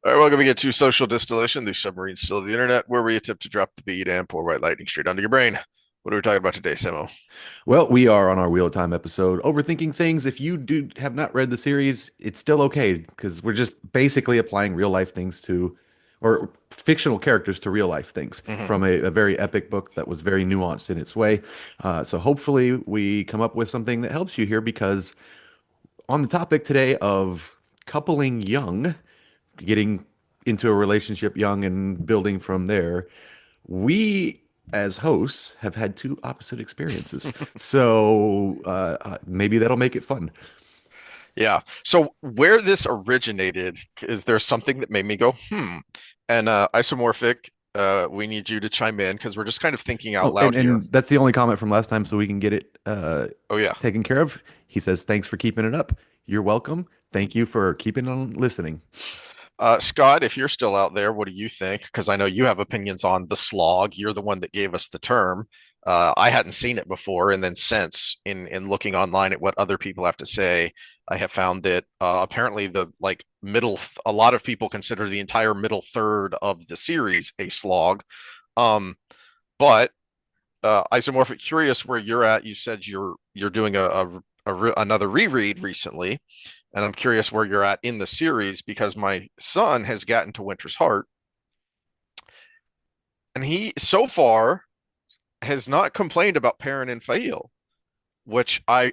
All right, welcome again to Social Distillation, the submarine still of the internet, where we attempt to drop the beat and pour white lightning straight onto your brain. What are we talking about today, Samo? Well, we are on our Wheel of Time episode, overthinking things. If you do have not read the series, it's still okay because we're just basically applying real life things to, or fictional characters to real life things Hmm. from a very epic book that was very nuanced in its way. So hopefully we come up with something that helps you here because on the topic today of coupling young, getting into a relationship young and building from there, we as hosts have had two opposite experiences. So maybe that'll make it fun. Yeah. So where this originated is there something that made me go, hmm. And isomorphic, we need you to chime in because we're just kind of thinking out Oh, loud here. and that's the only comment from last time, so we can get it Oh yeah. taken care of. He says, "Thanks for keeping it up. You're welcome. Thank you for keeping on listening." Scott, if you're still out there, what do you think? Because I know you have opinions on the slog. You're the one that gave us the term. I hadn't seen it before, and then since in looking online at what other people have to say, I have found that apparently the like a lot of people consider the entire middle third of the series a slog. Um, but Isomorphic, curious where you're at. You said you're doing another reread recently, and I'm curious where you're at in the series because my son has gotten to Winter's Heart, and he so far has not complained about Perrin and Faile, which I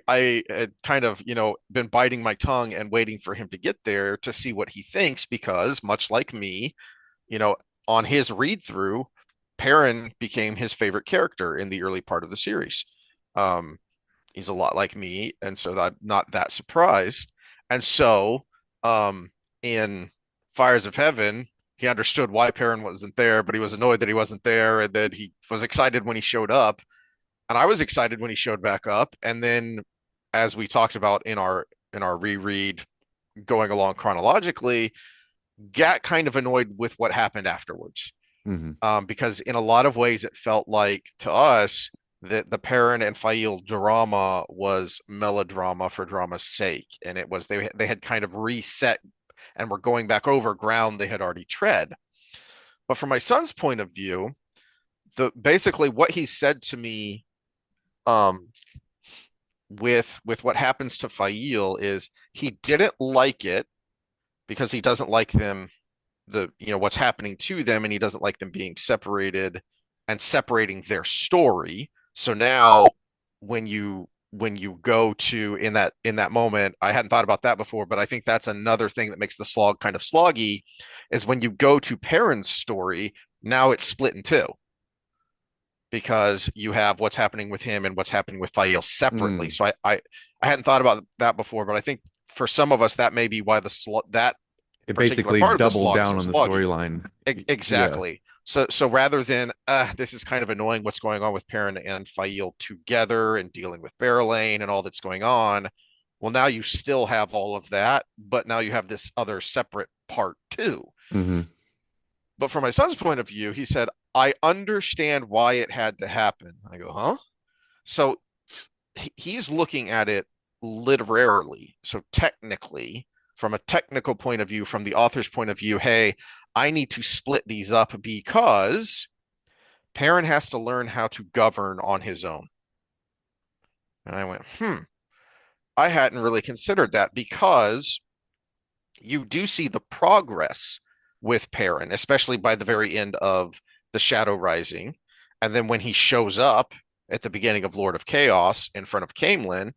had kind of been biting my tongue and waiting for him to get there to see what he thinks because much like me, you know, on his read through, Perrin became his favorite character in the early part of the series. Um, he's a lot like me, and so I'm not that surprised. And so, in Fires of Heaven, he understood why Perrin wasn't there, but he was annoyed that he wasn't there, and then he was excited when he showed up, and I was excited when he showed back up. And then, as we talked about in our reread, going along chronologically, got kind of annoyed with what happened afterwards Hmm. because in a lot of ways it felt like to us that the Perrin and Faile drama was melodrama for drama's sake, and it was they had kind of reset and were going back over ground they had already tread. But from my son's point of view, the basically what he said to me um, with what happens to Faile is he didn't like it because he doesn't like them what's happening to them, and he doesn't like them being separated and separating their story. So now when you go to in that moment, I hadn't thought about that before, but I think that's another thing that makes the slog kind of sloggy is when you go to Perrin's story, now it's split in two because you have what's happening with him and what's happening with Fael separately. Mm. So I hadn't thought about that before, but I think for some of us that may be why that It particular basically part of the doubled slog is down so on the sloggy. storyline. Yeah. Exactly. So rather than this is kind of annoying what's going on with Perrin and Fail together and dealing with Barrelane and all that's going on. Well, now you still have all of that, but now you have this other separate part too. Hmm. But from my son's point of view, he said, I understand why it had to happen. I go, huh? So he's looking at it literarily. So technically, from a technical point of view, from the author's point of view, hey, I need to split these up because Perrin has to learn how to govern on his own. And I went, I hadn't really considered that because you do see the progress with Perrin, especially by the very end of the Shadow Rising. And then when he shows up at the beginning of Lord of Chaos in front of Camelin,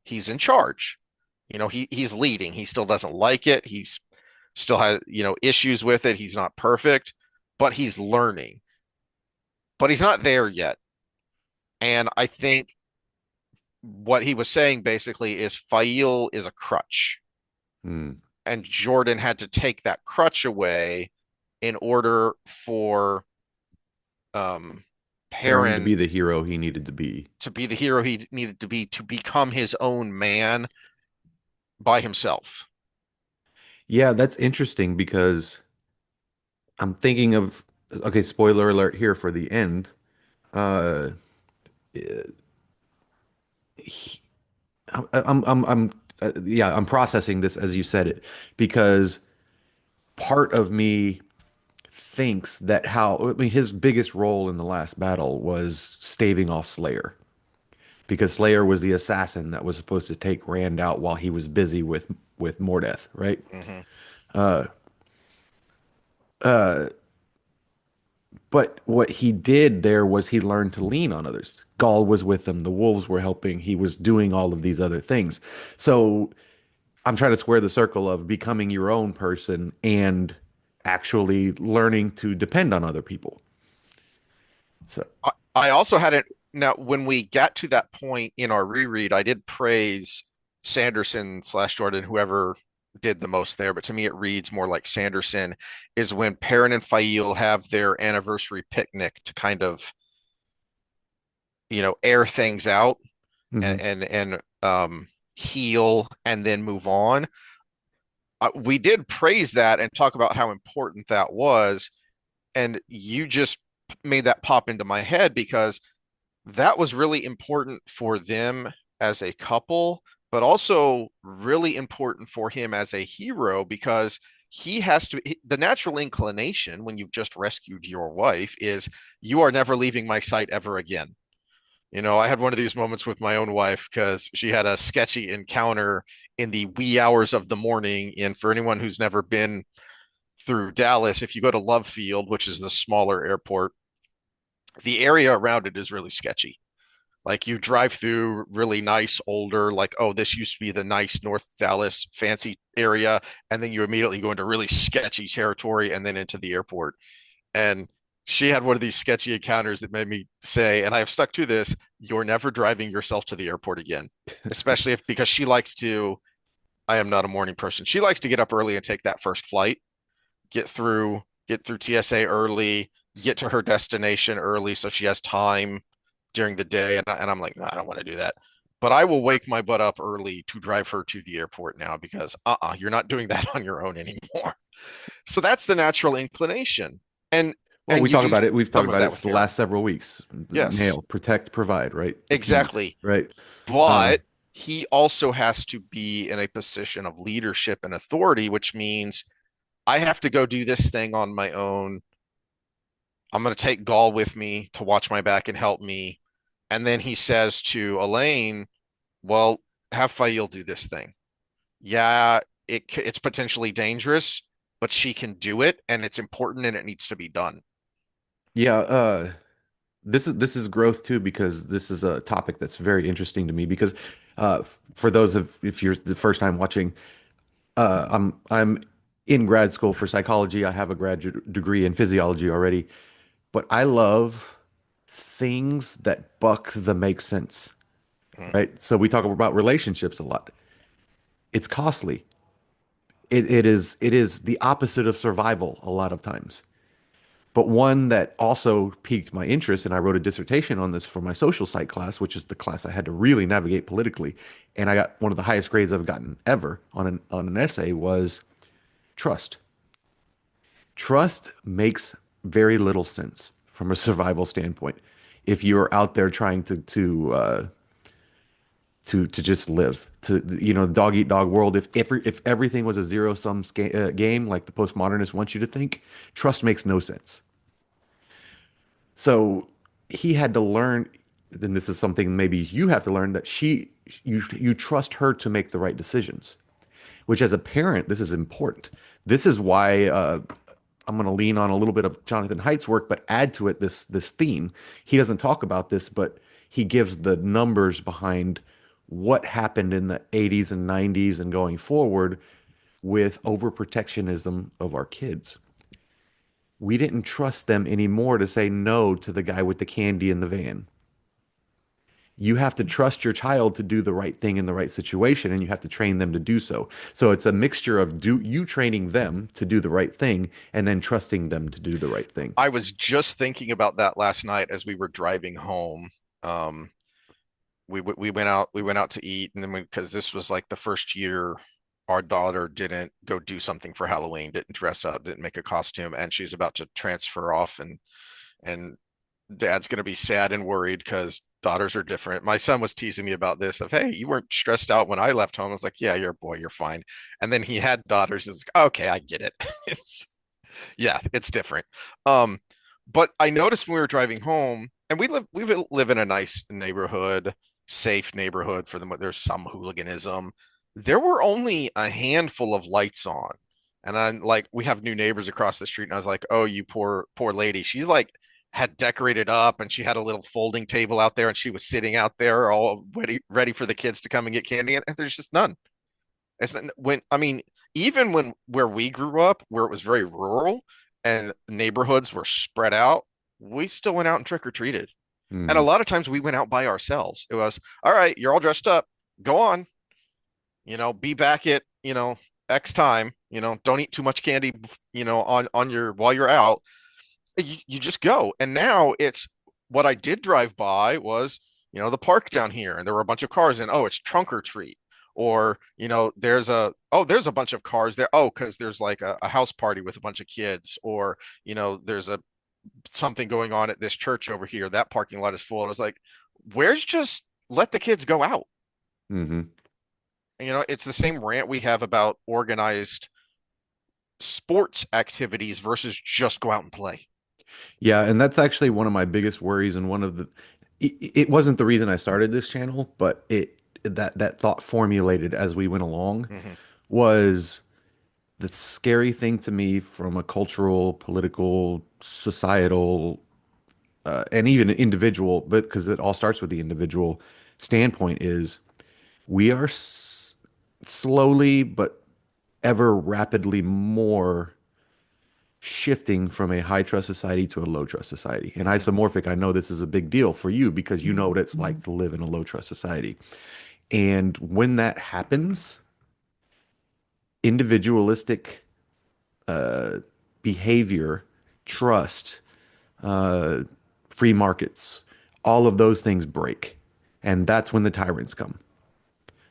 he's in charge. He's leading. He still doesn't like it. He's still has, issues with it. He's not perfect, but he's learning. But he's not there yet. And I think what he was saying basically is Fail is a crutch. Mm. And Jordan had to take that crutch away in order for um Perrin to be Perrin the hero he needed to be. to be the hero he needed to be to become his own man by himself. Yeah, that's interesting because I'm thinking of, okay, spoiler alert here for the end. Uh, he, I'm yeah, I'm processing this as you said it because part of me thinks that I mean, his biggest role in the last battle was staving off Slayer because Slayer was the assassin that was supposed to take Rand out while he was busy with Mordeth, right? Hmm. But what he did there was he learned to lean on others. Gaul was with him, the wolves were helping, he was doing all of these other things. So I'm trying to square the circle of becoming your own person and actually learning to depend on other people. So, I also had it now when we got to that point in our reread, I did praise Sanderson slash Jordan, whoever did the most there, but to me it reads more like Sanderson is when Perrin and Faile have their anniversary picnic to kind of, air things out mhm. and heal and then move on. We did praise that and talk about how important that was, and you just made that pop into my head because that was really important for them as a couple, but also really important for him as a hero because he has to, the natural inclination when you've just rescued your wife is you are never leaving my sight ever again. I had one of these moments with my own wife because she had a sketchy encounter in the wee hours of the morning. And for anyone who's never been through Dallas, if you go to Love Field, which is the smaller airport, the area around it is really sketchy. Like you drive through really nice, older, like, oh, this used to be the nice North Dallas fancy area. And then you immediately go into really sketchy territory and then into the airport. And she had one of these sketchy encounters that made me say, and I have stuck to this, you're never driving yourself to the airport again, especially if because she likes to, I am not a morning person. She likes to get up early and take that first flight, get through TSA early, get to her destination early so she has time during the day. And I'm like, no, I don't want to do that. But I will wake my butt up early to drive her to the airport now because you're not doing that on your own anymore. So that's the natural inclination. And Well, and we you talk do about it. We've talked some of about it that for with the Perrin. last several weeks. Yes, Nail, protect, provide, right? The P's, exactly. right? Uh, But he also has to be in a position of leadership and authority, which means I have to go do this thing on my own. I'm going to take Gaul with me to watch my back and help me. And then he says to Elaine, well, have Fail do this thing. Yeah, it's potentially dangerous, but she can do it and it's important and it needs to be done. yeah, this is growth too because this is a topic that's very interesting to me because for those of if you're the first time watching, I'm in grad school for psychology. I have a graduate degree in physiology already, but I love things that buck the make sense, Mm. right? So we talk about relationships a lot. It's costly. It is the opposite of survival a lot of times. But one that also piqued my interest, and I wrote a dissertation on this for my social psych class, which is the class I had to really navigate politically, and I got one of the highest grades I've gotten ever on an essay was trust. Trust makes very little sense from a survival standpoint if you're out there trying to just live to the dog eat dog world. If everything was a zero sum game like the postmodernists want you to think, trust makes no sense. So he had to learn, then this is something maybe you have to learn that you trust her to make the right decisions, which as a parent, this is important. This is why I'm going to lean on a little bit of Jonathan Haidt's work, but add to it this theme. He doesn't talk about this, but he gives the numbers behind what happened in the 80s and 90s and going forward with overprotectionism of our kids. We didn't trust them anymore to say no to the guy with the candy in the van. You have to trust your child to do the right thing in the right situation, and you have to train them to do so. So it's a mixture of do you training them to do the right thing and then trusting them to do the right thing. I was just thinking about that last night as we were driving home. Um, we went out to eat, and then because this was like the first year our daughter didn't go do something for Halloween, didn't dress up, didn't make a costume, and she's about to transfer off, and Dad's gonna be sad and worried because daughters are different. My son was teasing me about this of, hey, you weren't stressed out when I left home. I was like, yeah, you're a boy, you're fine. And then he had daughters. It's like, okay, I get it. It's yeah, it's different. Um, but I noticed when we were driving home, and we live in a nice neighborhood, safe neighborhood for them. There's some hooliganism. There were only a handful of lights on. And I'm like, we have new neighbors across the street, and I was like, oh, you poor lady. She's like had decorated up and she had a little folding table out there and she was sitting out there all ready for the kids to come and get candy. And there's just none. It's not, when I mean, even when where we grew up, where it was very rural and neighborhoods were spread out, we still went out and trick or treated. And a Hmm. lot of times we went out by ourselves. It was, all right, you're all dressed up. Go on, be back at, X time, don't eat too much candy, on your while you're out. You just go. And now it's what I did drive by was, the park down here, and there were a bunch of cars, and oh, it's trunk or treat. Or, there's a bunch of cars there. Oh, because there's like a house party with a bunch of kids, or, there's a something going on at this church over here. That parking lot is full. And I was like, where's just let the kids go out? Hmm. It's the same rant we have about organized sports activities versus just go out and play. Yeah, and that's actually one of my biggest worries, and one of the it wasn't the reason I started this channel, but that thought formulated as we went along Hmm. was the scary thing to me from a cultural, political, societal, and even individual, but because it all starts with the individual standpoint, is we are slowly but ever rapidly more shifting from a high trust society to a low trust society. And Hmm. isomorphic, I know this is a big deal for you because you know what it's like to live in a low trust society. And when that happens, individualistic uh, behavior, trust, uh, free markets, all of those things break. And that's when the tyrants come.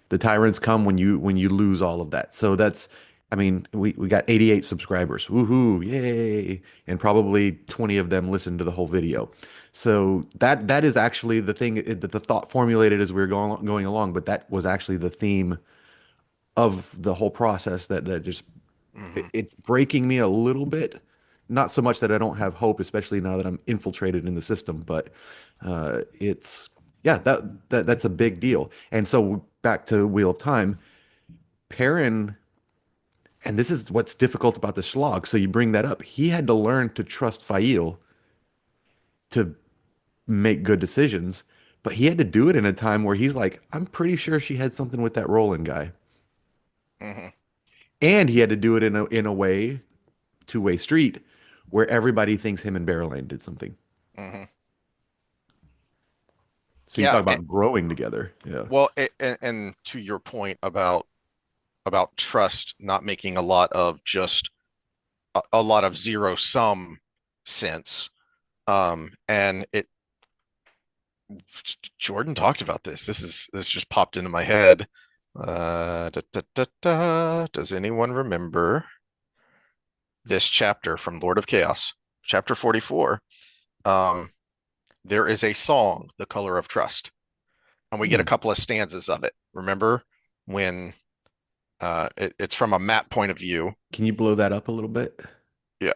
The tyrants come when you lose all of that. So that's, I mean, we got 88 subscribers. Woohoo, yay. And probably 20 of them listened to the whole video. So that is actually the thing that the thought formulated as we were going along, but that was actually the theme of the whole process that just Hmm. it's breaking me a little bit. Not so much that I don't have hope, especially now that I'm infiltrated in the system, but it's yeah, that's a big deal. And so back to Wheel of Time, Perrin, and this is what's difficult about the slog. So you bring that up. He had to learn to trust Faile to make good decisions, but he had to do it in a time where he's like, I'm pretty sure she had something with that Roland guy. Hmm. And he had to do it in a way, two-way street, where everybody thinks him and Barrelane did something. Hmm. So you Yeah. talk about growing together. Yeah. Well, and to your point about trust not making a lot of just a lot of zero sum sense. And it Jordan talked about this. This just popped into my head. Does anyone remember this chapter from Lord of Chaos, chapter 44? Um, there is a song, The Color of Trust, and we get a Hmm. couple of stanzas of it. Remember when it's from a map point of view? Can you blow that up a little bit? Yeah.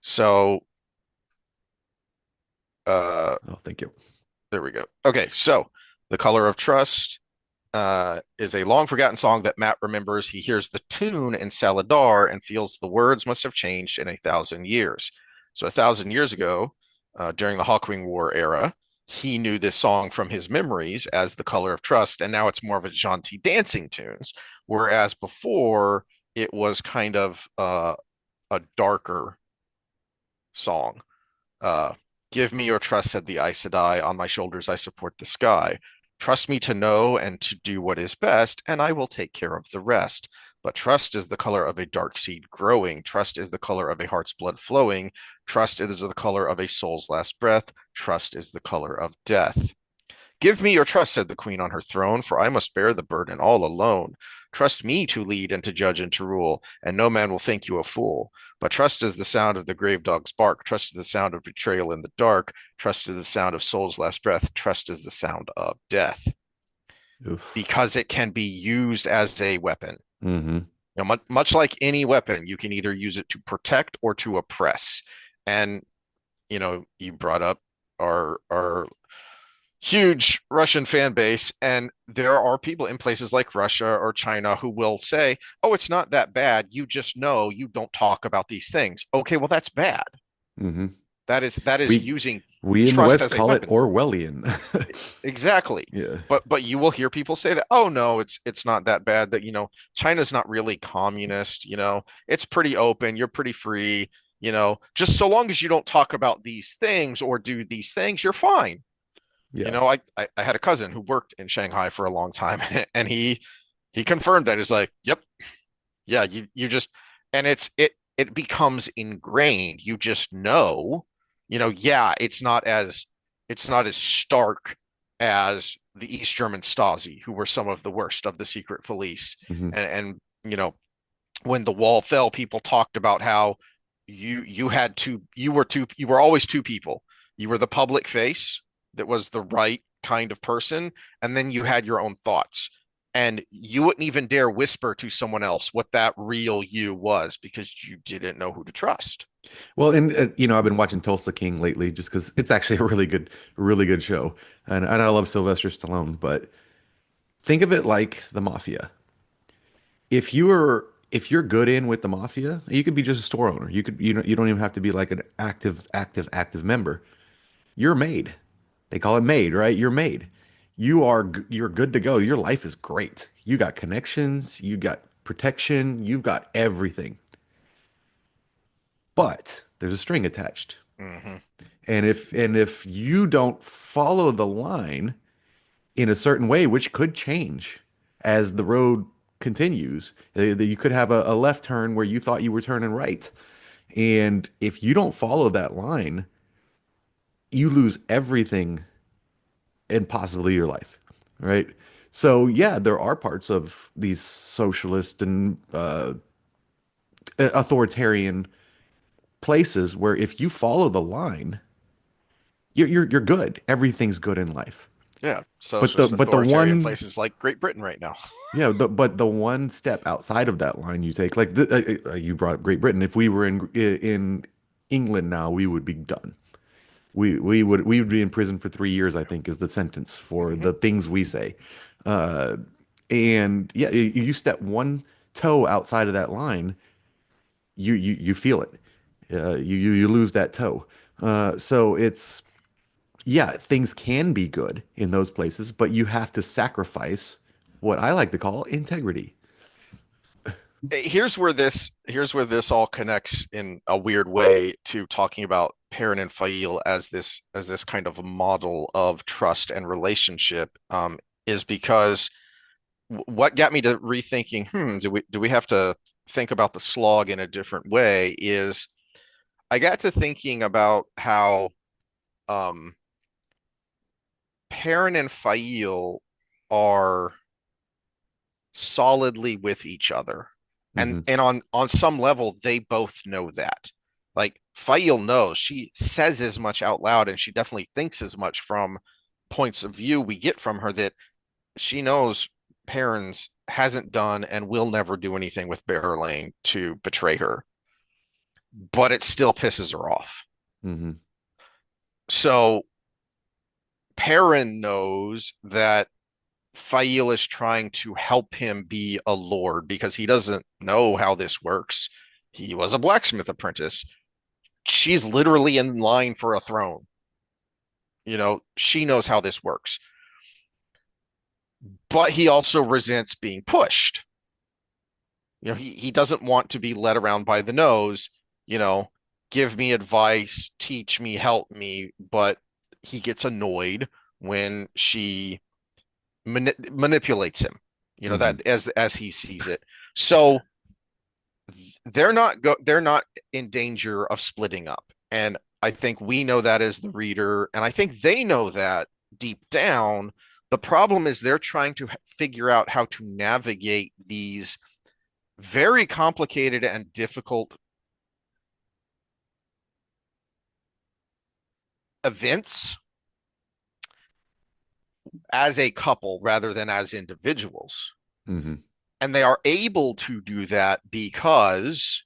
So uh, Oh, thank you. there we go. Okay, so The Color of Trust is a long forgotten song that Matt remembers. He hears the tune in Saladar and feels the words must have changed in 1,000 years. So 1,000 years ago, during the Hawkwing War era, he knew this song from his memories as The Color of Trust, and now it's more of a jaunty dancing tunes. Whereas before, it was kind of a darker song. Uh, Give me your trust, said the Aes Sedai. On my shoulders I support the sky. Trust me to know and to do what is best, and I will take care of the rest. But trust is the color of a dark seed growing. Trust is the color of a heart's blood flowing. Trust is the color of a soul's last breath. Trust is the color of death. Give me your trust, said the queen on her throne, for I must bear the burden all alone. Trust me to lead and to judge and to rule, and no man will think you a fool. But trust is the sound of the grave dog's bark. Trust is the sound of betrayal in the dark. Trust is the sound of soul's last breath. Trust is the sound of death, Oof. because it can be used as a weapon. Hmm. Much like any weapon, you can either use it to protect or to oppress. And you brought up our huge Russian fan base, and there are people in places like Russia or China who will say, "Oh, it's not that bad. You just know you don't talk about these things." Okay, well, that's bad. Hmm. That is We using we in the trust West as a call it weapon. Orwellian. Exactly. Yeah. But you will hear people say that, "Oh no, it's not that bad. That China's not really communist. It's pretty open. You're pretty free. Just so long as you don't talk about these things or do these things, you're fine." Yeah. I had a cousin who worked in Shanghai for a long time, and he confirmed that. He's like, "Yep, yeah, you just," and it becomes ingrained. You just yeah, it's not as stark as the East German Stasi, who were some of the worst of the secret police. Hmm. And when the wall fell, people talked about how you were always two people. You were the public face that was the right kind of person, and then you had your own thoughts. And you wouldn't even dare whisper to someone else what that real you was because you didn't know who to trust. Well, and I've been watching Tulsa King lately just because it's actually a really good show, and I love Sylvester Stallone. But think of it like the mafia. If you're good in with the mafia, you could be just a store owner. You don't even have to be like an active member. You're made. They call it made, right? You're made. You're good to go. Your life is great. You got connections, you got protection, you've got everything. But there's a string attached. Mm-hmm. And if you don't follow the line in a certain way, which could change as the road continues, you could have a left turn where you thought you were turning right. And if you don't follow that line, you lose everything and possibly your life, right? So yeah, there are parts of these socialist and authoritarian places where if you follow the line, you're good. Everything's good in life. Yeah, But the socialist but the authoritarian one places like Great Britain right now. yeah, but the one step outside of that line you take, like you brought up Great Britain. If we were in England now, we would be done. We would be in prison for 3 years, I think, is the sentence for Mm-hmm. the things we say. Uh, and yeah, you step one toe outside of that line, you feel it. You lose that toe. So it's yeah, things can be good in those places, but you have to sacrifice what I like to call integrity. Here's where this all connects in a weird way to talking about Perrin and Faile as this kind of a model of trust and relationship, is because what got me to rethinking, do we have to think about the slog in a different way, is I got to thinking about how um Perrin and Faile are solidly with each other. And Hmm. and on some level, they both know that. Like Faile knows, she says as much out loud, and she definitely thinks as much from points of view we get from her, that she knows Perrins hasn't done and will never do anything with Berlane to betray her, but it still pisses her off. Hmm. So Perrin knows that Faile is trying to help him be a lord because he doesn't know how this works. He was a blacksmith apprentice. She's literally in line for a throne. She knows how this works. But he also resents being pushed. He doesn't want to be led around by the nose, you know, give me advice, teach me, help me, but he gets annoyed when she manipulates him, Hmm. that as he sees it. So they're not in danger of splitting up. And I think we know that as the reader, and I think they know that, deep down. The problem is they're trying to figure out how to navigate these very complicated and difficult events as a couple rather than as individuals. Hmm. And they are able to do that because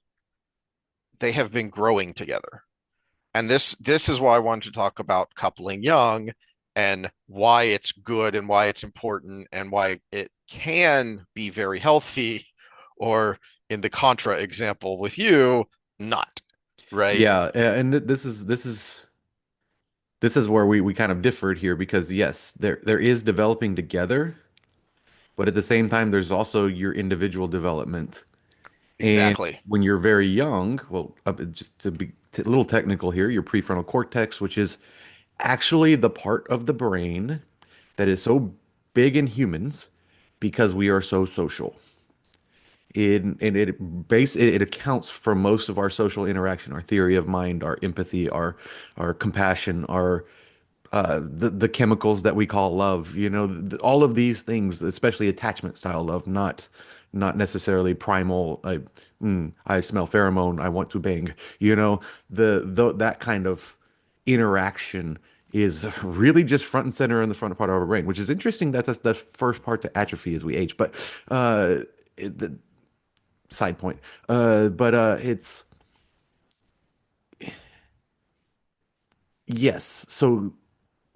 they have been growing together. And this is why I wanted to talk about coupling young and why it's good and why it's important and why it can be very healthy, or in the contra example with you, not, right? Yeah, and this is where we kind of differed here because yes, there is developing together, but at the same time, there's also your individual development. And Exactly. when you're very young, well, just to be a little technical here, your prefrontal cortex, which is actually the part of the brain that is so big in humans because we are so social. It accounts for most of our social interaction, our theory of mind, our empathy, our compassion, our the chemicals that we call love, all of these things, especially attachment style love, not necessarily primal. I smell pheromone. I want to bang. The that kind of interaction is really just front and center in the front part of our brain, which is interesting. That's the first part to atrophy as we age. But the side point. But it's yes. So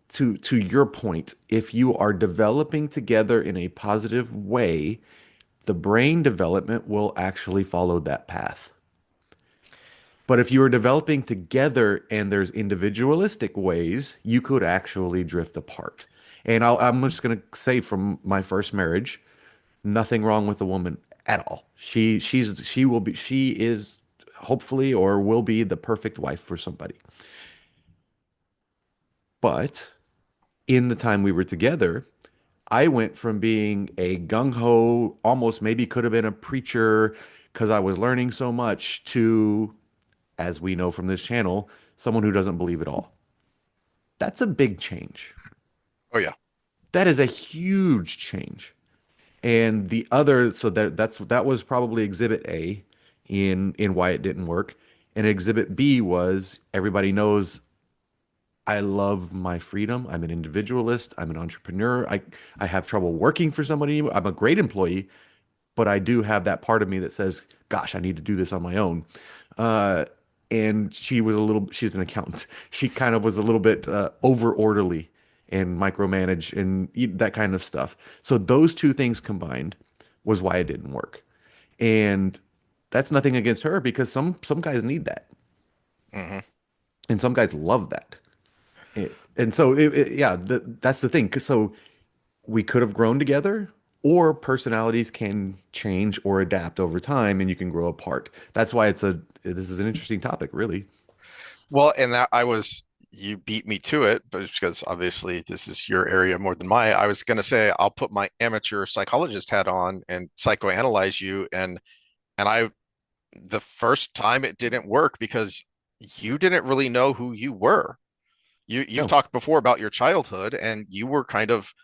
to your point, if you are developing together in a positive way, the brain development will actually follow that path. But if you are developing together and there's individualistic ways, you could actually drift apart. And I'm just going to say from my first marriage, nothing wrong with the woman at all. She is hopefully or will be the perfect wife for somebody. But in the time we were together, I went from being a gung ho, almost maybe could have been a preacher because I was learning so much to, as we know from this channel, someone who doesn't believe at all. That's a big change. Oh yeah. That is a huge change. And the other, so that was probably exhibit A in why it didn't work. And exhibit B was everybody knows I love my freedom. I'm an individualist. I'm an entrepreneur. I have trouble working for somebody. I'm a great employee, but I do have that part of me that says, gosh, I need to do this on my own. Uh, and she's an accountant. She kind of was a little bit over orderly and micromanage and that kind of stuff. So those two things combined was why it didn't work. And that's nothing against her because some guys need that. Hmm. And some guys love that. And so, yeah, that's the thing. So we could have grown together, or personalities can change or adapt over time, and you can grow apart. That's why this is an interesting topic, really. Well, and that I was, you beat me to it, but it's because obviously this is your area more than mine. I was going to say I'll put my amateur psychologist hat on and psychoanalyze you, and I the first time it didn't work because you didn't really know who you were. You've No. talked before about your childhood, and you were kind of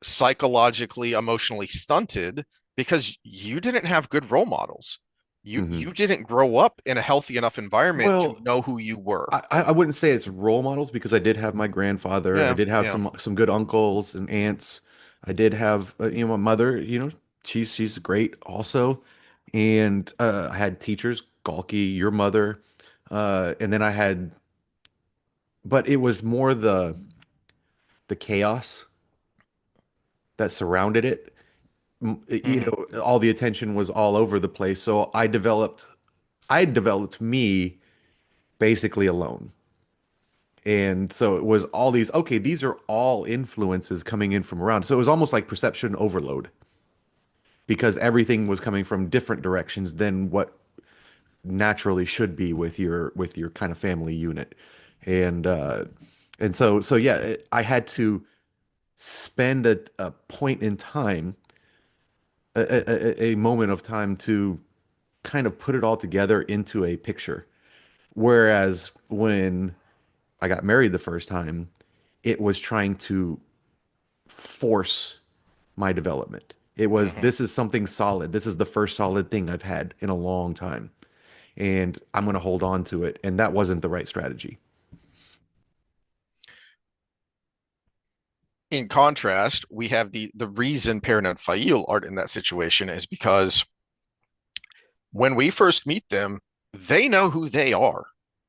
psychologically, emotionally stunted because you didn't have good role models. Hmm. You didn't grow up in a healthy enough environment to Well, know who you were. I wouldn't say it's role models because I did have my grandfather. I Yeah, did have yeah. some good uncles and aunts. I did have my mother. She's great also, and I had teachers, Galky, your mother, and then I had, but it was more the chaos that surrounded it. Hmm. All the attention was all over the place. So I developed me basically alone. And so it was all these, okay, these are all influences coming in from around. So it was almost like perception overload because everything was coming from different directions than what naturally should be with your kind of family unit. And so yeah, I had to spend a point in time, a moment of time to kind of put it all together into a picture. Whereas when I got married the first time, it was trying to force my development. It was, Hmm. this is something solid. This is the first solid thing I've had in a long time, and I'm going to hold on to it. And that wasn't the right strategy. In contrast, we have the reason Perrin and Faile aren't in that situation is because when we first meet them, they know who they are.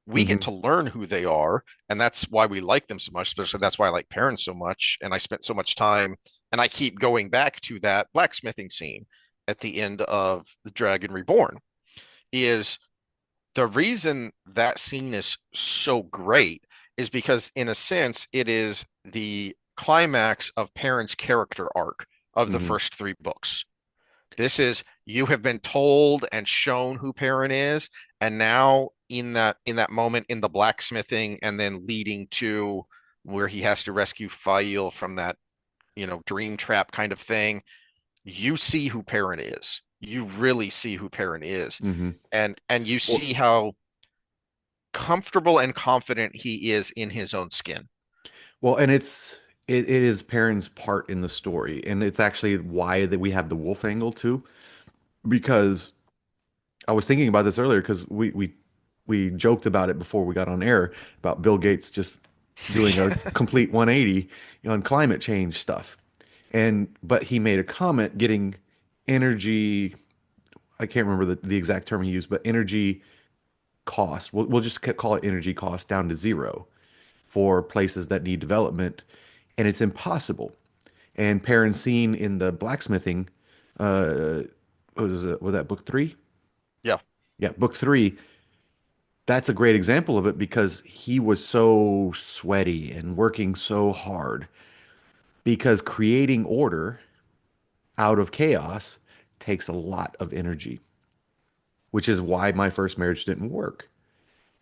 We get Hmm. to learn who they are, and that's why we like them so much. Especially that's why I like Perrin so much, and I spent so much time, and I keep going back to that blacksmithing scene at the end of The Dragon Reborn. Is the reason that scene is so great is because, in a sense, it is the climax of Perrin's character arc of the Hmm. first three books. This is you have been told and shown who Perrin is, and now in that moment in the blacksmithing, and then leading to where he has to rescue Faile from that dream trap kind of thing. You see who Perrin is. You really see who Perrin is, Hmm. and you Well, see how comfortable and confident he is in his own skin. well, and it is Perrin's part in the story, and it's actually why that we have the wolf angle too, because I was thinking about this earlier because we joked about it before we got on air about Bill Gates just doing a complete 180 on climate change stuff. And but he made a comment getting energy, I can't remember the exact term he used, but energy cost. We'll just call it energy cost down to zero for places that need development. And it's impossible. And Perrin seen in the blacksmithing, uh, what was it? Was that book three? Yeah. Yeah, book three. That's a great example of it because he was so sweaty and working so hard because creating order out of chaos takes a lot of energy, which is why my first marriage didn't work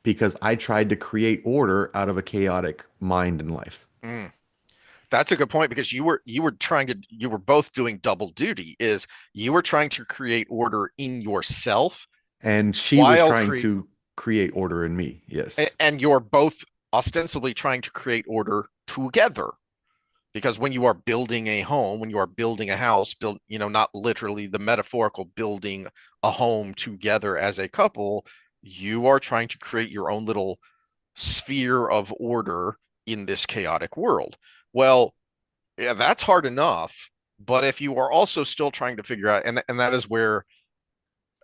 because I tried to create order out of a chaotic mind and life. Mm. That's a good point because you were both doing double duty. Is you were trying to create order in yourself And she was while trying create to create order in me. Yes. and you're both ostensibly trying to create order together. Because when you are building a home, when you are building a house, not literally the metaphorical building a home together as a couple, you are trying to create your own little sphere of order in this chaotic world. Well, yeah, that's hard enough. But if you are also still trying to figure out, and that is where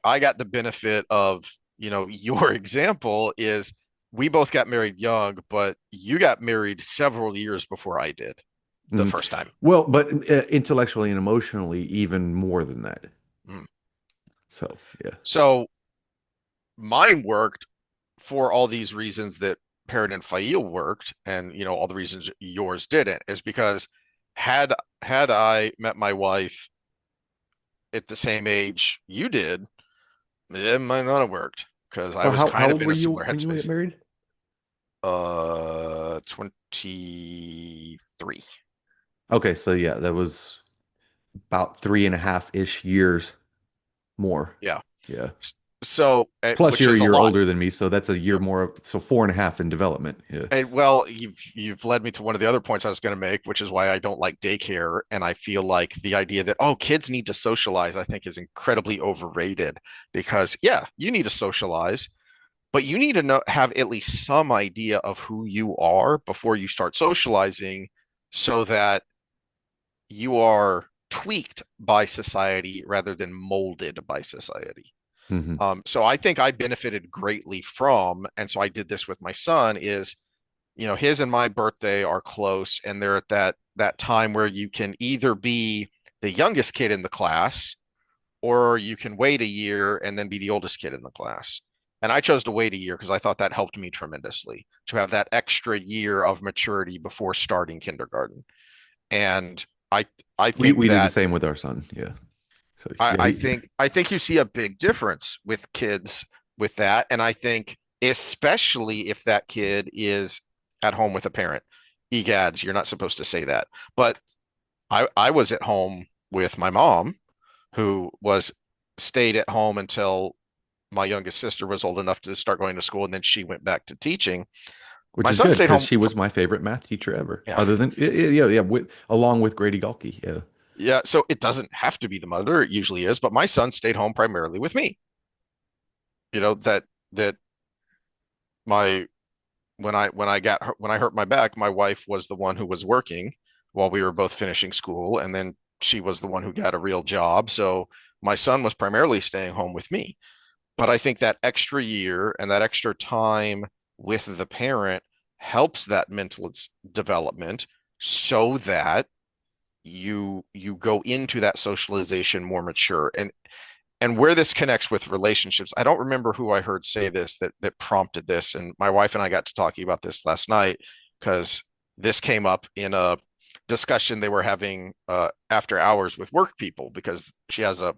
I got the benefit of, your example is we both got married young, but you got married several years before I did the Mhm. first time. Well, but intellectually and emotionally, even more than that. Mm. So, yeah. So mine worked for all these reasons that Perrin and Faile worked, and all the reasons yours didn't, is because had had I met my wife at the same age you did, it might not have worked because I Well, was how kind of old in were a you similar when you get headspace. married? 23. Okay, so yeah, that was about 3.5-ish years more. Yeah. Yeah. So, Plus, which you're a is a year lot. older than me, so that's a year Yep. more. So 4.5 in development. Yeah. And well, you've led me to one of the other points I was going to make, which is why I don't like daycare. And I feel like the idea that, oh, kids need to socialize, I think is incredibly overrated because, yeah, you need to socialize, but you need to have at least some idea of who you are before you start socializing so that you are tweaked by society rather than molded by society. Hmm. So I think I benefited greatly from, and so I did this with my son, is his and my birthday are close, and they're at that time where you can either be the youngest kid in the class or you can wait a year and then be the oldest kid in the class. And I chose to wait a year because I thought that helped me tremendously to have that extra year of maturity before starting kindergarten. And I I We think we did the that same with our son. Yeah. So I, yeah, I think I think you see a big difference with kids with that. And I think especially if that kid is at home with a parent. Egads, you're not supposed to say that. But I was at home with my mom, who was stayed at home until my youngest sister was old enough to start going to school, and then she went back to teaching. which My is son good stayed because home. she was my favorite math teacher ever. Yeah. Other than yeah, along with Grady Galkey. Yeah. Yeah. So it doesn't have to be the mother. It usually is, but my son stayed home primarily with me. That my when I hurt my back, my wife was the one who was working while we were both finishing school, and then she was the one who got a real job. So my son was primarily staying home with me. But I think that extra year and that extra time with the parent helps that mental development so that you go into that socialization more mature. And where this connects with relationships, I don't remember who I heard say this that prompted this. And my wife and I got to talking about this last night because this came up in a discussion they were having after hours with work people because she has a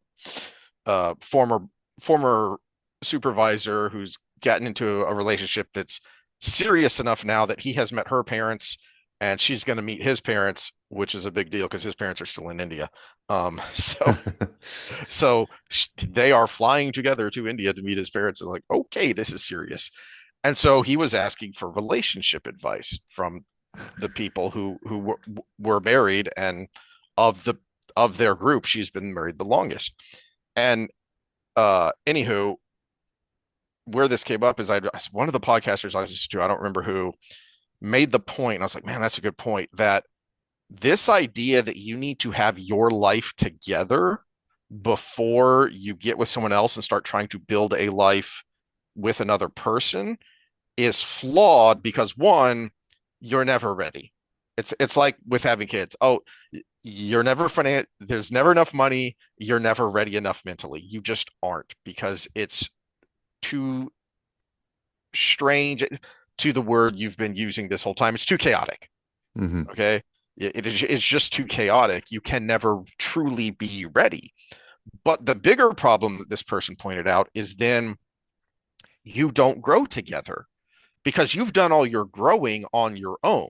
former supervisor who's gotten into a relationship that's serious enough now that he has met her parents and she's going to meet his parents, which is a big deal because his parents are still in India. So they are flying together to India to meet his parents. And like, okay, this is serious. And so he was asking for relationship advice from the people who were married, and of the of their group, she's been married the longest. And anywho, where this came up is one of the podcasters I listened to, I don't remember who, made the point, and I was like, man, that's a good point, that this idea that you need to have your life together before you get with someone else and start trying to build a life with another person is flawed because one, you're never ready. It's like with having kids. Oh, you're never there's never enough money, you're never ready enough mentally. You just aren't because it's too strange to the word you've been using this whole time. It's too chaotic. Hmm. Okay. It's just too chaotic. You can never truly be ready. But the bigger problem that this person pointed out is then you don't grow together because you've done all your growing on your own.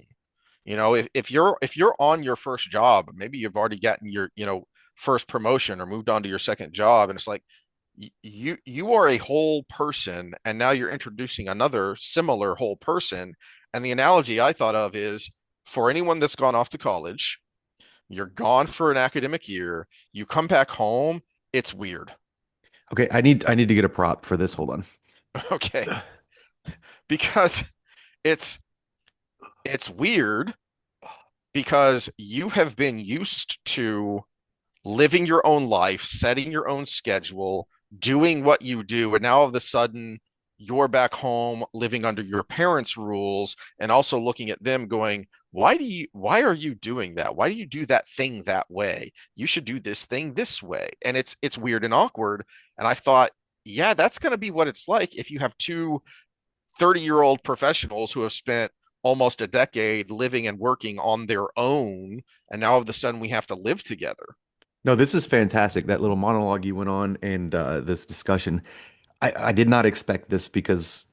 If you're on your first job, maybe you've already gotten your, first promotion or moved on to your second job, and it's like you are a whole person, and now you're introducing another similar whole person. And the analogy I thought of is for anyone that's gone off to college, you're gone for an academic year, you come back home, it's weird. Okay, I need to get a prop for this. Hold on. Okay, because it's it's weird because you have been used to living your own life, setting your own schedule, doing what you do, and now all of a sudden you're back home living under your parents' rules and also looking at them going, why are you doing that? Why do you do that thing that way? You should do this thing this way. And it's weird and awkward. And I thought, yeah, that's going to be what it's like if you have two 30-year-old professionals who have spent almost a decade living and working on their own, and now all of a sudden we have to live together. No, this is fantastic. That little monologue you went on and this discussion. I did not expect this because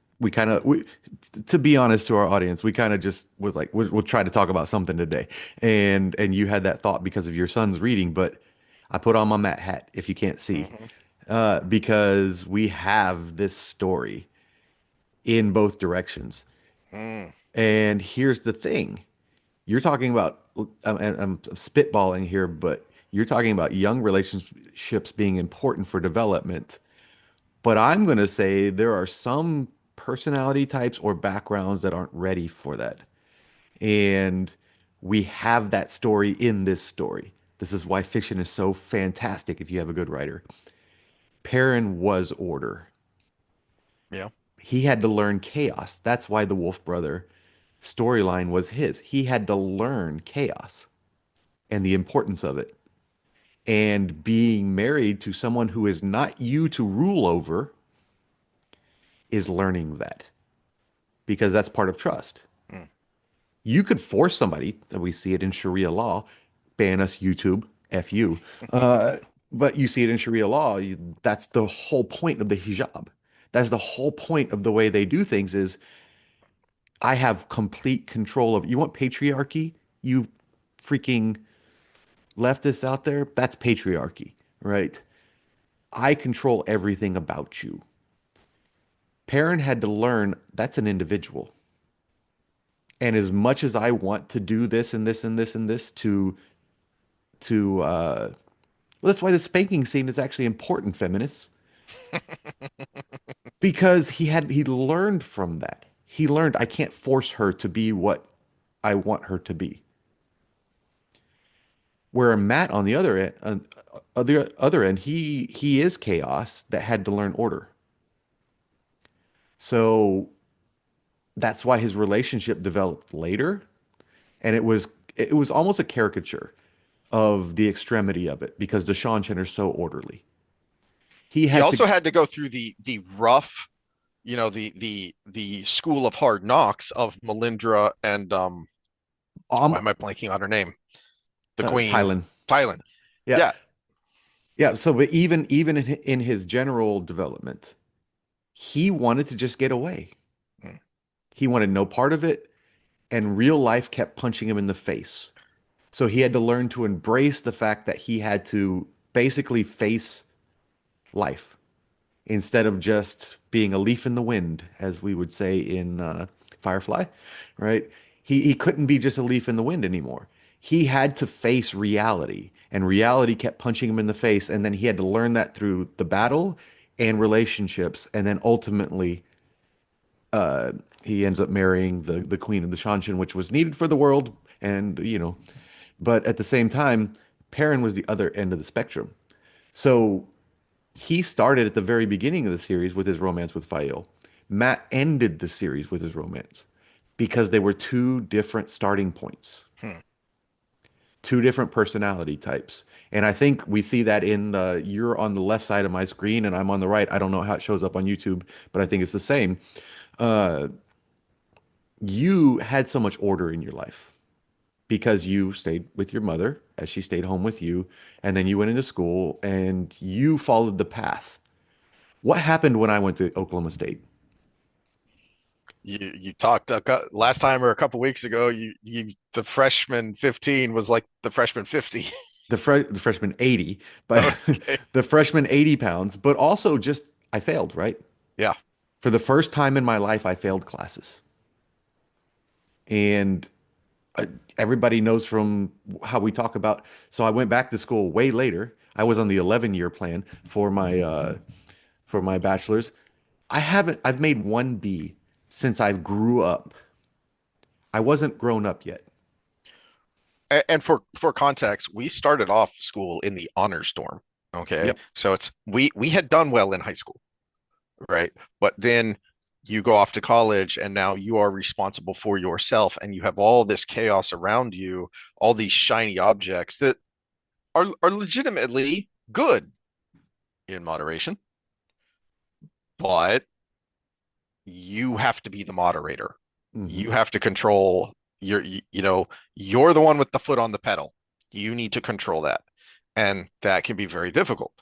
to be honest to our audience, we kind of just was like, we'll try to talk about something today. And you had that thought because of your son's reading, but I put on my Matt hat if you can't see, Mm-hmm. because we have this story in both directions. Mm, And here's the thing. You're talking about, I'm spitballing here, but you're talking about young relationships being important for development. But I'm going to say there are some personality types or backgrounds that aren't ready for that. And we have that story in this story. This is why fiction is so fantastic if you have a good writer. Perrin was order. yeah. He had to learn chaos. That's why the Wolf Brother storyline was his. He had to learn chaos and the importance of it. And being married to someone who is not you to rule over is learning that because that's part of trust. Mm, You could force somebody, and we see it in Sharia law, ban us YouTube, F you. Uh, but you see it in Sharia law. That's the whole point of the hijab. That's the whole point of the way they do things is I have complete control of, you want patriarchy? You freaking leftists out there? That's patriarchy, right? I control everything about you. Perrin had to learn that's an individual. And as much as I want to do this and this and this and this to well, that's why the spanking scene is actually important, feminists, because he learned from that. He learned I can't force her to be what I want her to be. Where Matt on the other end, he is chaos that had to learn order. So that's why his relationship developed later, and it was almost a caricature of the extremity of it because Deshaun Chenner's so orderly. He He had to also had to go through the rough, the school of hard knocks of Melindra and why um am I blanking on her name? The Queen, Tylen. Thailand. Yeah. Yeah. Yeah, so but even in his general development, he wanted to just get away. Hmm. He wanted no part of it, and real life kept punching him in the face. So he had to learn to embrace the fact that he had to basically face life instead of just being a leaf in the wind, as we would say in Firefly, right? He couldn't be just a leaf in the wind anymore. He had to face reality, and reality kept punching him in the face, and then he had to learn that through the battle and relationships, and then ultimately he ends up marrying the queen of the Shanshan, which was needed for the world, and but at the same time, Perrin was the other end of the spectrum. So he started at the very beginning of the series with his romance with Faile. Matt ended the series with his romance because they were two different starting points, Hmm. two different personality types. And I think we see that in you're on the left side of my screen and I'm on the right. I don't know how it shows up on YouTube, but I think it's the same. Uh, you had so much order in your life because you stayed with your mother as she stayed home with you, and then you went into school and you followed the path. What happened when I went to Oklahoma State? You talked last time or a couple weeks ago. You the freshman 15 was like the freshman 50. The freshman 80, but Okay. the freshman 80 pounds, but also just I failed, right? Yeah. For the first time in my life, I failed classes. And uh, everybody knows from how we talk about. So I went back to school way later. I was on the 11-year plan for my bachelor's. I've made one B since I grew up. I wasn't grown up yet. And for context, we started off school in the honor storm. Okay. Yep. So it's we had done well in high school, right? But then you go off to college and now you are responsible for yourself and you have all this chaos around you, all these shiny objects that are legitimately good in moderation, but you have to be the moderator. Hmm. You have to control you're the one with the foot on the pedal. You need to control that. And that can be very difficult.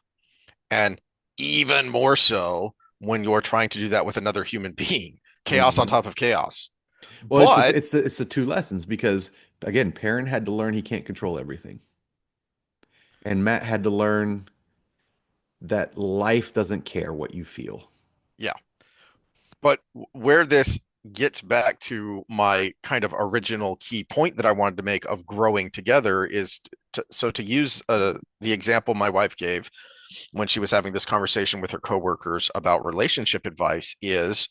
And even more so when you're trying to do that with another human being. Chaos on Hmm. top of chaos. Well, But it's the two lessons because again, Perrin had to learn he can't control everything, and Matt had to learn that life doesn't care what you feel. yeah, but where this gets back to my kind of original key point that I wanted to make of growing together is to use the example my wife gave when she was having this conversation with her coworkers about relationship advice is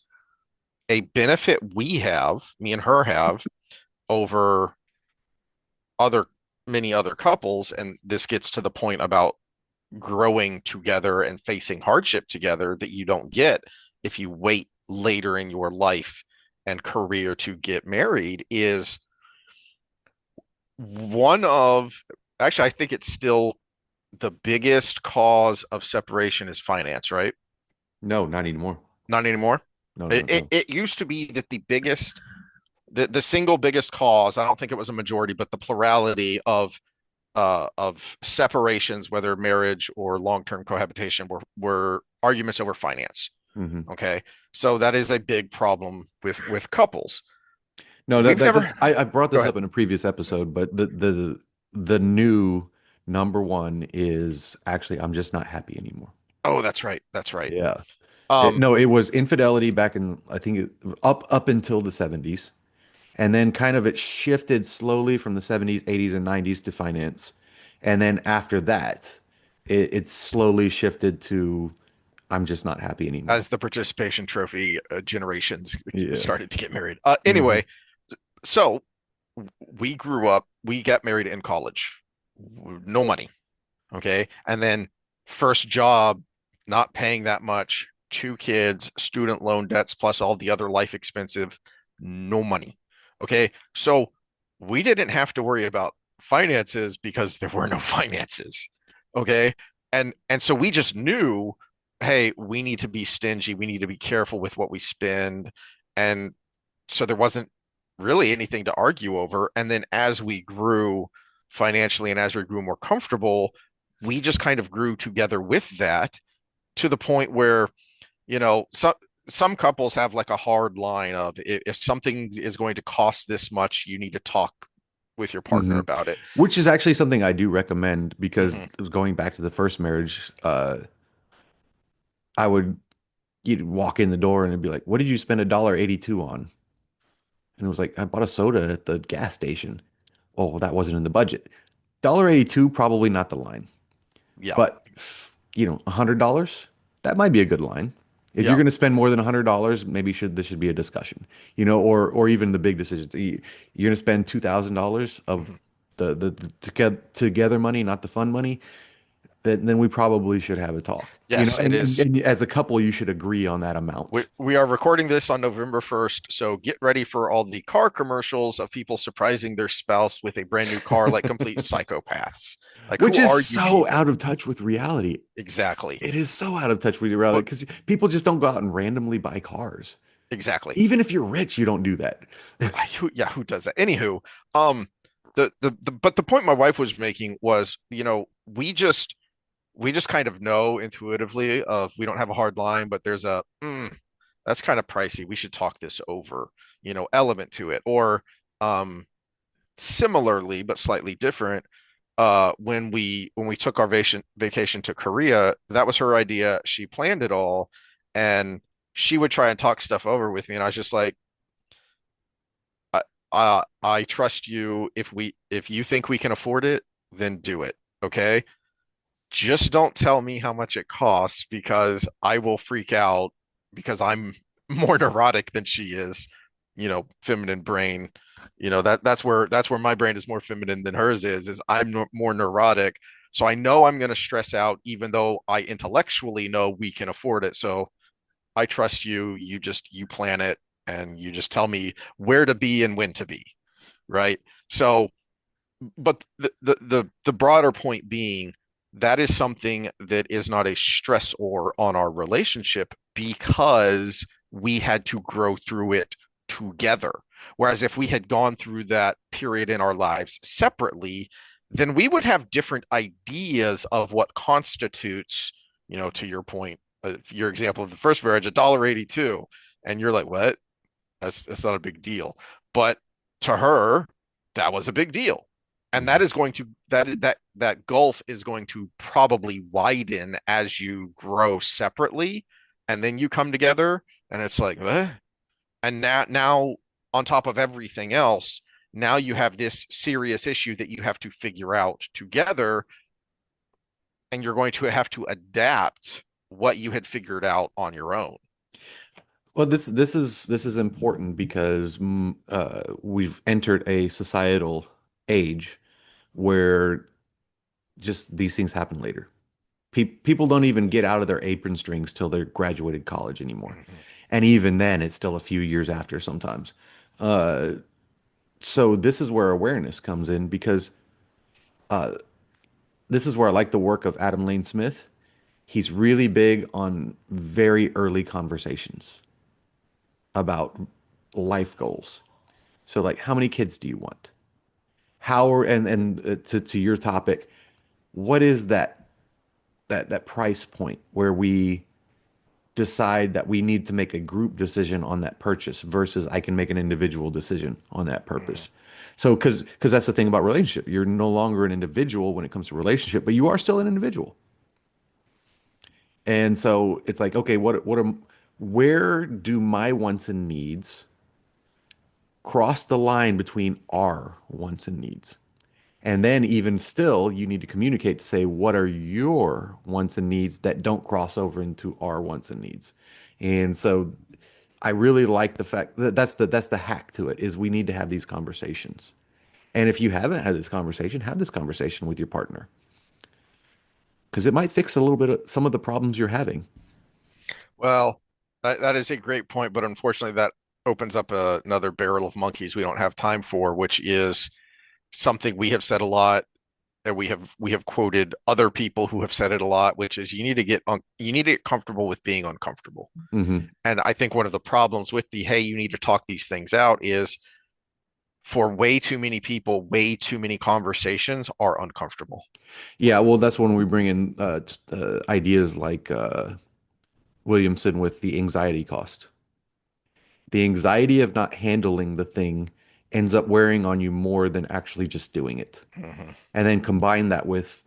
a benefit we have, me and her have, over other many other couples, and this gets to the point about growing together and facing hardship together that you don't get if you wait later in your life and career to get married is one of actually I think it's still the biggest cause of separation is finance, right? No, not anymore. Not anymore. No, no, It no. it used to be that the single biggest cause, I don't think it was a majority, but the plurality of separations, whether marriage or long-term cohabitation, were arguments over finance. Hmm. Okay. So that is a big problem with couples. No, We've that's never I brought Go this ahead. up in a previous episode, but the new number one is actually I'm just not happy anymore. Oh, that's right. That's right. Yeah. Um, No, it was infidelity back in I think up until the 70s. And then kind of it shifted slowly from the 70s, 80s, and 90s to finance. And then after that, it slowly shifted to I'm just not happy anymore. as the participation trophy generations Yeah. started to get married. Hmm. Anyway, so we grew up, we got married in college, no money. Okay. And then first job, not paying that much, two kids, student loan debts, plus all the other life expensive, no money. Okay. So we didn't have to worry about finances because there were no finances. Okay. And so we just knew, hey, we need to be stingy. We need to be careful with what we spend. And so there wasn't really anything to argue over. And then as we grew financially and as we grew more comfortable, we just kind of grew together with that to the point where, some couples have like a hard line of if something is going to cost this much, you need to talk with your partner Hmm. about it. Which is actually something I do recommend because Hmm. going back to the first marriage, I would you'd walk in the door and it'd be like, "What did you spend $1.82 on?" And it was like, "I bought a soda at the gas station." Oh, well, that wasn't in the budget. $1.82, probably not the line. Yeah. But $100, that might be a good line. If you're Yeah. going to spend more than $100, maybe this should be a discussion, or even the big decisions. You're going to spend $2,000 Hmm. of the together money, not the fun money. Then we probably should have a talk. Yes, it is. And as a couple, you should agree on that We, amount. we are recording this on November 1st, so get ready for all the car commercials of people surprising their spouse with a brand new car like complete psychopaths. Like, Which who is are you so people? out of touch with reality. Exactly. It is so out of touch with reality But because people just don't go out and randomly buy cars. exactly. Even if you're rich, you don't do that. Yeah, who does that? Anywho, um, but the point my wife was making was, we just kind of know intuitively of we don't have a hard line, but there's that's kind of pricey. We should talk this over, element to it. Or um, similarly, but slightly different. When we took our vacation to Korea, that was her idea. She planned it all, and she would try and talk stuff over with me, and I was just like, I trust you. If you think we can afford it, then do it. Okay. Just don't tell me how much it costs because I will freak out because I'm more neurotic than she is, feminine brain. That's where my brain is more feminine than hers is I'm more neurotic. So I know I'm going to stress out even though I intellectually know we can afford it. So I trust you. You plan it and you just tell me where to be and when to be, right? So but the broader point being that is something that is not a stressor on our relationship because we had to grow through it together. Whereas if we had gone through that period in our lives separately, then we would have different ideas of what constitutes, to your point, your example of the first marriage, $1.82, and you're like, what? That's not a big deal. But to her, that was a big deal. And that Mhm. is going to that gulf is going to probably widen as you grow separately and then you come together and it's like, eh? And now on top of everything else, now you have this serious issue that you have to figure out together and you're going to have to adapt what you had figured out on your own. Well, this is important because we've entered a societal age where just these things happen later. People don't even get out of their apron strings till they're graduated college anymore, Mm-hmm. and even then, it's still a few years after sometimes. Uh, so this is where awareness comes in because this is where I like the work of Adam Lane Smith. He's really big on very early conversations about life goals. So like how many kids do you want? How are and to your topic, what is that price point where we decide that we need to make a group decision on that purchase versus I can make an individual decision on that Mm-hmm. purpose. So because that's the thing about relationship. You're no longer an individual when it comes to relationship, but you are still an individual. And so it's like, okay, where do my wants and needs cross the line between our wants and needs. And then, even still, you need to communicate to say, what are your wants and needs that don't cross over into our wants and needs? And so, I really like the fact that that's the hack to it is we need to have these conversations. And if you haven't had this conversation, have this conversation with your partner because it might fix a little bit of some of the problems you're having. Well, that is a great point, but unfortunately, that opens up another barrel of monkeys we don't have time for, which is something we have said a lot, and we have quoted other people who have said it a lot, which is you need to get comfortable with being uncomfortable. Hmm. And I think one of the problems with the hey, you need to talk these things out is for way too many people, way too many conversations are uncomfortable. Yeah, well, that's when we bring in ideas like Williamson with the anxiety cost. The anxiety of not handling the thing ends up wearing on you more than actually just doing it. Mhm. And then combine that with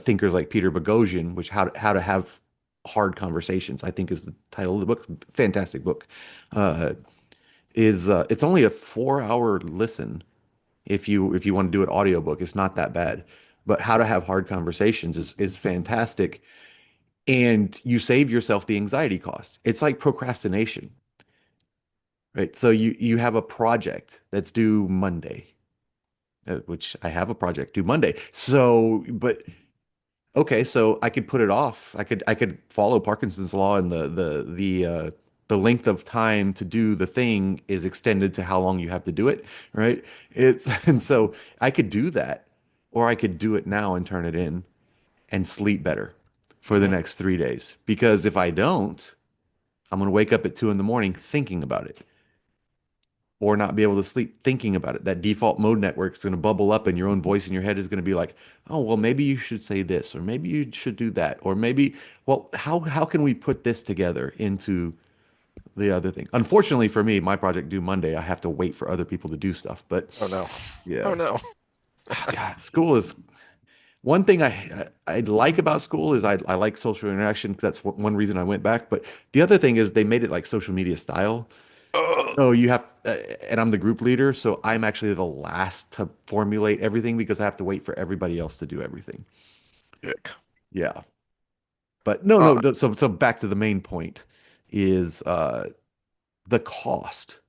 thinkers like Peter Boghossian, which how to have hard conversations, I think is the title of the book. Fantastic book. Uh, is It's only a 4 hour listen if you want to do an audiobook. It's not that bad. But how to have hard conversations is fantastic. And you save yourself the anxiety cost. It's like procrastination, right? So you have a project that's due Monday, which I have a project due Monday. So, but okay, so I could put it off. I could follow Parkinson's law, and the length of time to do the thing is extended to how long you have to do it, right? It's and so I could do that, or I could do it now and turn it in and sleep better for the Mhm. next 3 days. Because if I don't, I'm gonna wake up at 2 in the morning thinking about it or not be able to sleep thinking about it. That default mode network is going to bubble up, and your own voice in your head is going to be like, "Oh, well, maybe you should say this, or maybe you should do that, or maybe, well, how can we put this together into the other thing?" Unfortunately for me, my project due Monday, I have to wait for other people to do stuff. But Oh no. Oh yeah, no. oh, God, school is one thing I like about school is I like social interaction. That's one reason I went back. But the other thing is they made it like social media style. Oh, Oh, and I'm the group leader, so I'm actually the last to formulate everything because I have to wait for everybody else to do everything. ick. Yeah. But no, Uh, no, no. So back to the main point is the cost.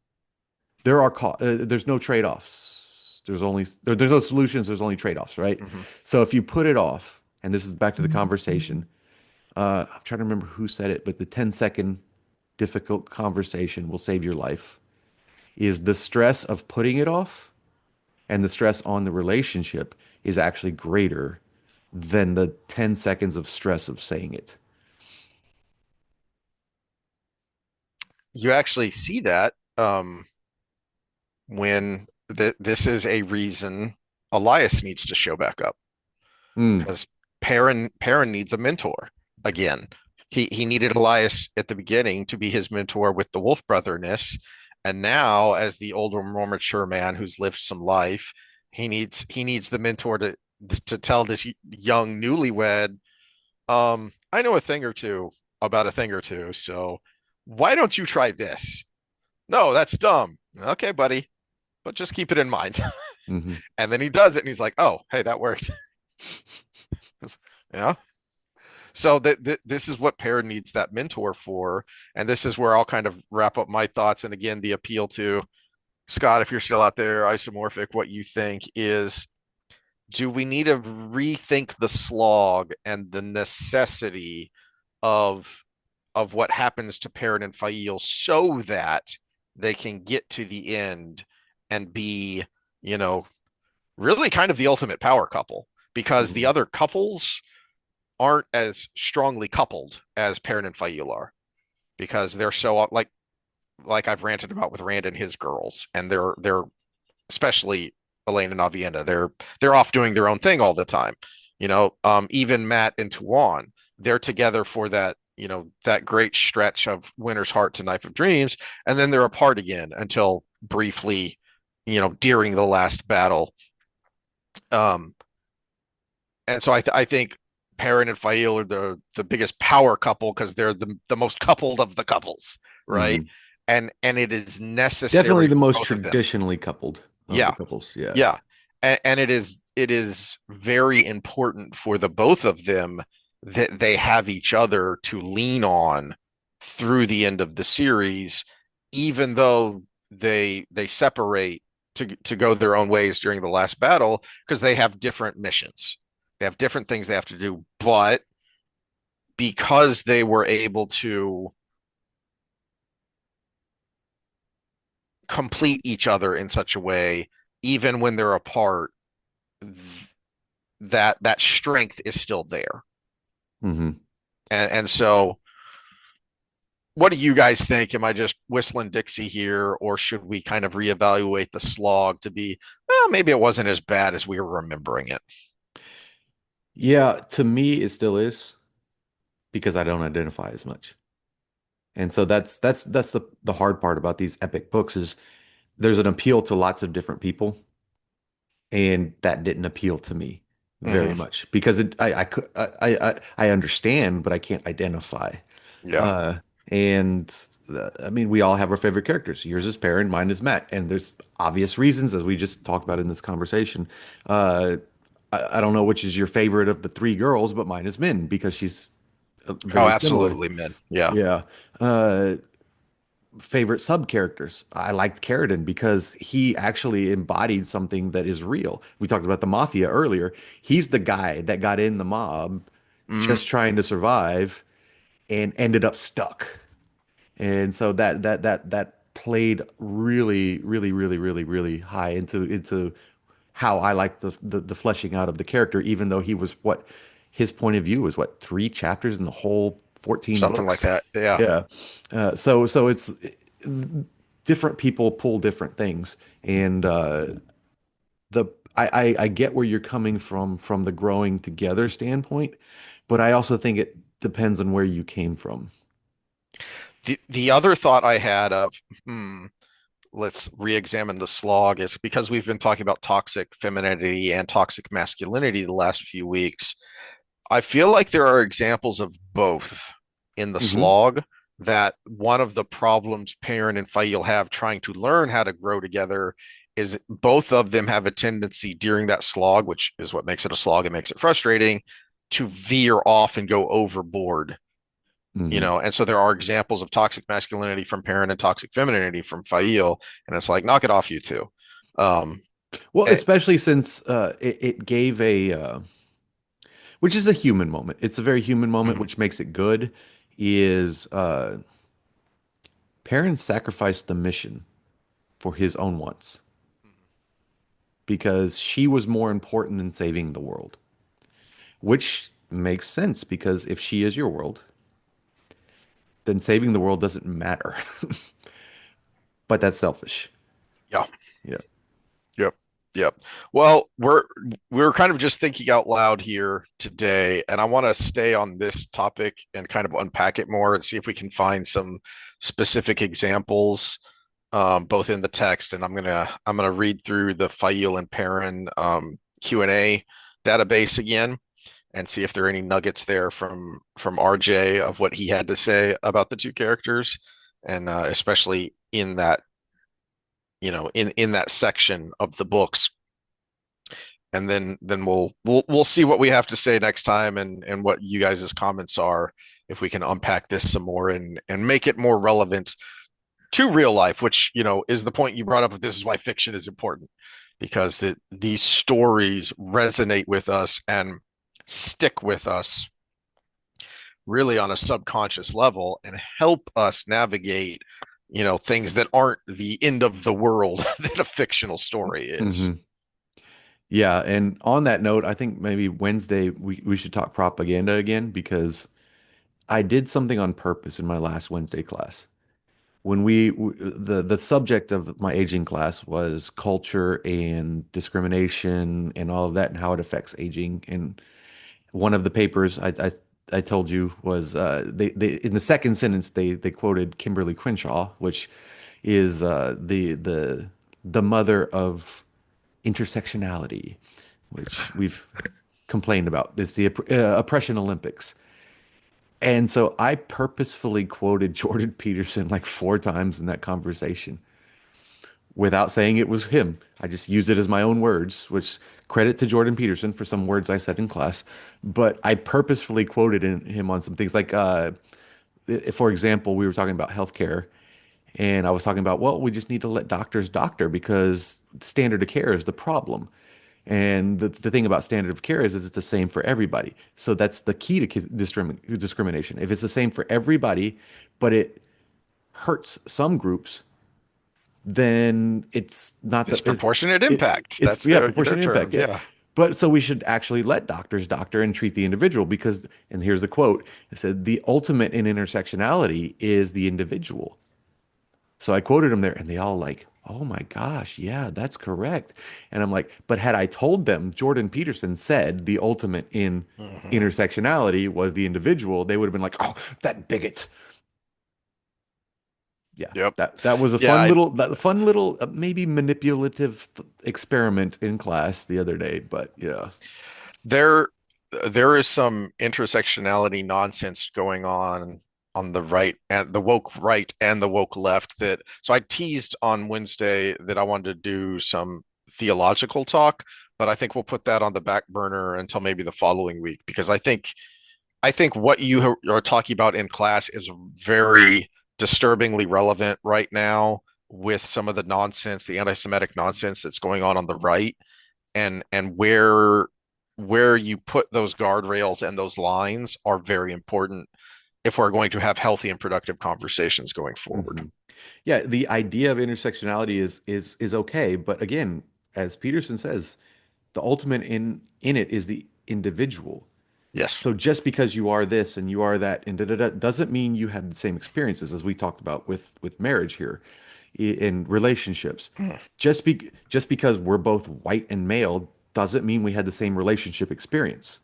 There's no trade-offs. There's no solutions, there's only trade-offs, right? mhm. So if you put it off, and this is back to the conversation, I'm trying to remember who said it, but the 10-second difficult conversation will save your life. Is the stress of putting it off and the stress on the relationship is actually greater than the 10 seconds of stress of saying it. You actually see that when this is a reason Elias needs to show back up Mm, because Perrin needs a mentor again. He needed Elias at the beginning to be his mentor with the Wolf Brotherness, and now as the older, more mature man who's lived some life, he needs the mentor to tell this young newlywed, I know a thing or two about a thing or two, so why don't you try this? No, that's dumb. Okay, buddy, but just keep it in mind. hmm. And then he does it, and he's like, "Oh, hey, that worked." Yeah. So this is what Perrin needs that mentor for, and this is where I'll kind of wrap up my thoughts. And again, the appeal to Scott, if you're still out there, isomorphic, what you think is: do we need to rethink the slog and the necessity of what happens to Perrin and Faile so that they can get to the end and be, you know, really kind of the ultimate power couple? Because the Hmm. other couples aren't as strongly coupled as Perrin and Faile are, because they're so like I've ranted about with Rand and his girls, and they're especially Elaine and Avienda, they're off doing their own thing all the time. Even Matt and Tuan, they're together for that, that great stretch of Winter's Heart to Knife of Dreams, and then they're apart again until briefly, during the last battle. Um, and so I think Perrin and Faile are the biggest power couple because they're the most coupled of the couples, right? Hmm. and it is Definitely necessary the for most both of them. traditionally coupled of the Yeah, couples. Yeah. yeah, and it is very important for the both of them that they have each other to lean on through the end of the series, even though they separate to go their own ways during the last battle because they have different missions. They have different things they have to do, but because they were able to complete each other in such a way, even when they're apart, that strength is still there. Hmm. And so, what do you guys think? Am I just whistling Dixie here, or should we kind of reevaluate the slog to be, well, maybe it wasn't as bad as we were remembering it? Yeah, to me it still is because I don't identify as much. And so that's the hard part about these epic books is there's an appeal to lots of different people, and that didn't appeal to me very Mm-hmm. much because I understand, but I can't identify. Yeah. Uh, and I mean, we all have our favorite characters. Yours is Perrin, mine is Matt, and there's obvious reasons as we just talked about in this conversation. Uh, I don't know which is your favorite of the three girls, but mine is Min because she's Oh, very similar. absolutely, man. Yeah. Yeah. Uh, Favorite sub characters. I liked Carradine because he actually embodied something that is real. We talked about the mafia earlier. He's the guy that got in the mob Mm, just trying to survive and ended up stuck. And so that played really, really, really, really, really high into how I like the fleshing out of the character, even though he was what his point of view was what 3 chapters in the whole 14 something like books. that. Yeah. Yeah. So it's different people pull different things, and the I get where you're coming from the growing together standpoint, but I also think it depends on where you came from. The other thought I had of, hmm, let's re-examine the slog is because we've been talking about toxic femininity and toxic masculinity the last few weeks. I feel like there are examples of both in the Hmm. slog that one of the problems Perrin and Faile have trying to learn how to grow together is both of them have a tendency during that slog, which is what makes it a slog and makes it frustrating, to veer off and go overboard. Hmm. And so there are examples of toxic masculinity from Perrin and toxic femininity from Faile, and it's like, knock it off, you two. Um, Well, eh, especially since it gave which is a human moment. It's a very human moment, mhm, which makes it good. Is Perrin sacrificed the mission for his own wants because she was more important than saving the world, which makes sense because if she is your world, then saving the world doesn't matter. But that's selfish. yeah. Yeah. Yep. Yep. Well, we're kind of just thinking out loud here today, and I want to stay on this topic and kind of unpack it more and see if we can find some specific examples, both in the text, and I'm gonna read through the Fail and Perrin Q&A database again and see if there are any nuggets there from RJ of what he had to say about the two characters, and especially in that in that section of the books, and then we'll see what we have to say next time, and what you guys' comments are, if we can unpack this some more and make it more relevant to real life, which is the point you brought up. This is why fiction is important, because these stories resonate with us and stick with us really on a subconscious level and help us navigate things that aren't the end of the world that a fictional story is. Hmm. Yeah, and on that note, I think maybe Wednesday we should talk propaganda again because I did something on purpose in my last Wednesday class. When the subject of my aging class was culture and discrimination and all of that and how it affects aging. And one of the papers I told you was they in the second sentence they quoted Kimberly Crenshaw, which is the mother of intersectionality, which we've complained about. It's the Oppression Olympics. And so I purposefully quoted Jordan Peterson like 4 times in that conversation without saying it was him. I just used it as my own words, which credit to Jordan Peterson for some words I said in class. But I purposefully quoted him on some things like, for example, we were talking about healthcare, and I was talking about, well, we just need to let doctors doctor because standard of care is the problem. And the thing about standard of care is it's the same for everybody. So that's the key to discrimination. If it's the same for everybody, but it hurts some groups, then it's not the Disproportionate impact. it's That's yeah, their proportionate impact. term. Yeah. Yeah. But so we should actually let doctors doctor and treat the individual because, and here's the quote, it said, the ultimate in intersectionality is the individual. So I quoted him there and they all like, oh my gosh, yeah, that's correct. And I'm like, but had I told them Jordan Peterson said the ultimate in Hmm. intersectionality was the individual, they would have been like, oh, that bigot. Yeah, Yep. that was a Yeah. fun little maybe manipulative experiment in class the other day, but yeah. There there is some intersectionality nonsense going on the right and the woke right and the woke left that so I teased on Wednesday that I wanted to do some theological talk, but I think we'll put that on the back burner until maybe the following week because I think what you are talking about in class is very disturbingly relevant right now with some of the nonsense, the anti-Semitic nonsense that's going on the right and where you put those guardrails and those lines are very important if we're going to have healthy and productive conversations going forward. hmm Yeah, the idea of intersectionality is okay, but again, as Peterson says, the ultimate in it is the individual. Yes. So just because you are this and you are that and da, da, da, doesn't mean you have the same experiences as we talked about with marriage here in relationships. Mm. Just because we're both white and male doesn't mean we had the same relationship experience.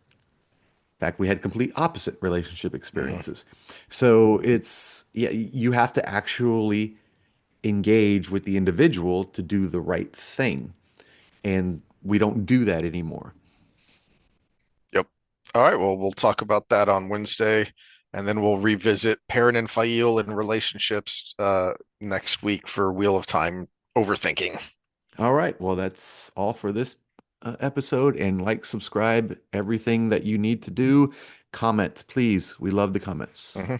In fact, we had complete opposite relationship Mhm. experiences. So it's yeah, you have to actually engage with the individual to do the right thing. And we don't do that anymore. Yep. All right. Well, we'll talk about that on Wednesday, and then we'll revisit Perrin and Faile and relationships next week for Wheel of Time overthinking. All right. Well, that's all for this episode. And like, subscribe, everything that you need to do. Comment, please. We love the comments. Mhm.